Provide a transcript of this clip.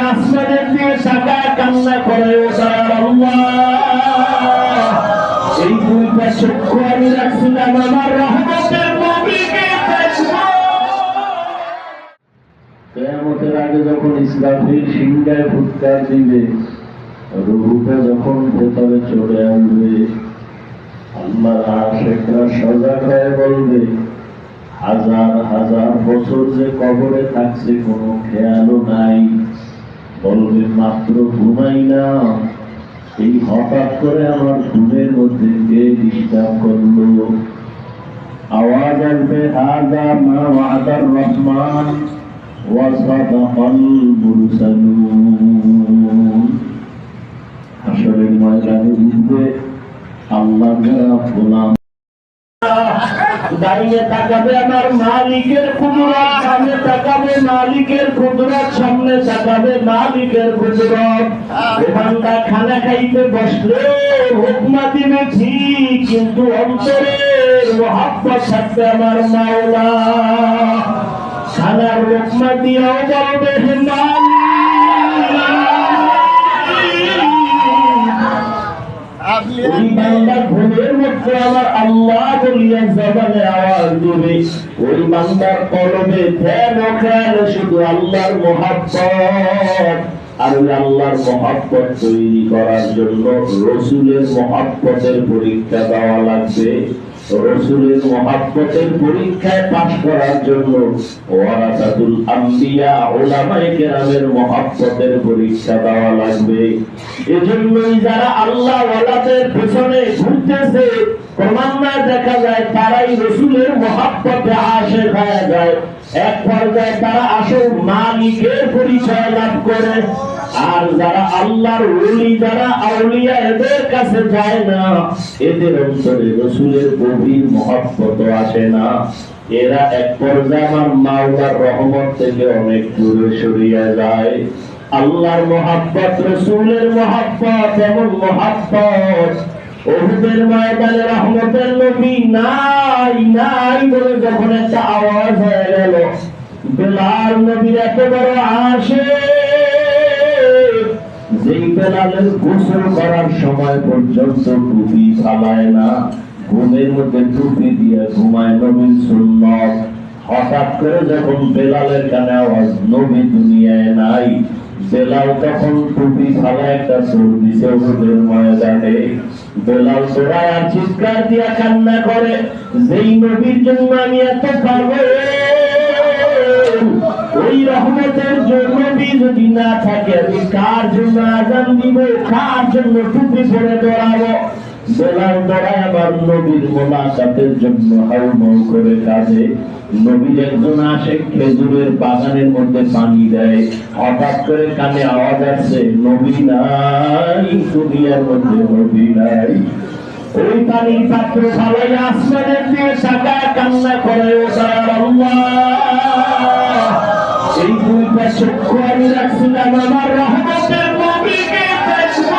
আসমানের দিকে তাকায় কান্না করে আল্লাহ, এই দুইটা চক্ষু আমি রাখছিলাম আমার রহমতের নবীকে দেখব। কিয়ামতের আগে যখন ইসরাফিল সিংহায় ফুৎকার দিবে, রূহটা যখন ভেতরে চলে আসবে, আল্লাহর আশিকরা সজাগ হয়ে বলবে, হাজার হাজার বছর যে কবরে থাকছে কোনো খেয়ালও নাই। বলবে মাত্র ঘুমাই না, এই হঠাৎ করে আমার ঘুমের মধ্যে কে ডিস্টার্ব করলো। আওয়াজ আসবে, হাযা মা ওয়া'দার রহমান ওয়া সাদাকাল মুরসালুন। আসলে ময়দানে উঠবে আল্লাহর গোলাম, দাঁড়িয়ে তাকাবে আমার মালিকের কুদরত, সামনে তাকাবে মালিকের কুদরত, সামনে তাকাবে মালিকের কুদরত। বান্দা খানা খাইতে বসলে হুকমা দিবে ঠিক, কিন্তু অন্তরের মহব্বত থাকবে আমার মাওলা। খানার হুকমা দিয়েও বলবে হে মালিক। ওই বান্দা ঘুমের মধ্যে আমার আল্লাহ বলিয়া জবানে আওয়াজ দিবে, ওই বান্দার কলবে ধ্যান ও খেয়াল শুধু আল্লাহর মহব্বত। আর ওই আল্লাহর মহব্বত তৈরি করার জন্য রসুলের মহব্বতের পরীক্ষা দেওয়া লাগবে। রসুলের মহব্বতের পরীক্ষায় পাস করার জন্য ওয়ারাসাতুল আম্বিয়া উলামায়ে কেরামের মহব্বতের পরীক্ষা দেওয়া লাগবে। এজন্যই যারা আল্লাহ ওয়ালাদের পেছনে ঘুরতেছে, ক্রমান্বয়ে দেখা যায় তারাই রসুলের মহব্বতে আশিক হয়ে যায়। এক পর্যায়ে তারা আসল মালিকের পরিচয় লাভ করে। আর যারা আল্লাহর ওলি, যারা আউলিয়া, এদের কাছে যায় না, এদের অন্তরে রসুলের গভীর মহব্বত আসে না। এরা এক পর্যায়ে আমার মাওলার রহমত থেকে অনেক দূরে সরিয়ে যায়। আল্লাহর মহব্বত, রসুলের মহব্বত, এমন মহব্বত উহুদের ময়দানে রহমতের নবী নাই নাই বলে যখন একটা আওয়াজ হয়ে গেল, বেলাল নবীর এত বড় আশিক, যেই বেলালের গোসল করার সময় পর্যন্ত টুপি ফালায় না, ঘুমের মধ্যে টুপি দিয়ে ঘুমায় নবীর সুন্নত। হঠাৎ করে যখন বেলালের কানে আওয়াজ নবী দুনিয়ায় নাই, বেলাল তখন টুপি ফালা একটা সুর দিছে উহুদের ময়দানে। বেলাল দৌড়ায় আর চিৎকার দিয়া কান্না করে, যেই নবীর জন্য আমি এত পাগল, ওই রহমতের জন্য যদি না থাকে আমি কার জন্য আযান দিব, কার জন্য টুপি পরে দৌড়াবো। বেলাল দৌড়ায় আবার নবীর মোলাকাতের জন্য হাউমাউ করে কাঁদে। নবীর একজন আসে খেজুরের বাগানের মধ্যে পানি দেয়, হঠাৎ করে কানে আওয়াজ আসছে, নবী নাই দুনিয়ার মধ্যে, নবী নাই। ওই পানির পাত্র ফালাই আসমানের দিকে তাকায় কান্না করে আল্লাহ, এই দুইটা চক্ষু আমি রাখছিলাম আমার রহমতের নবীকে দেখব।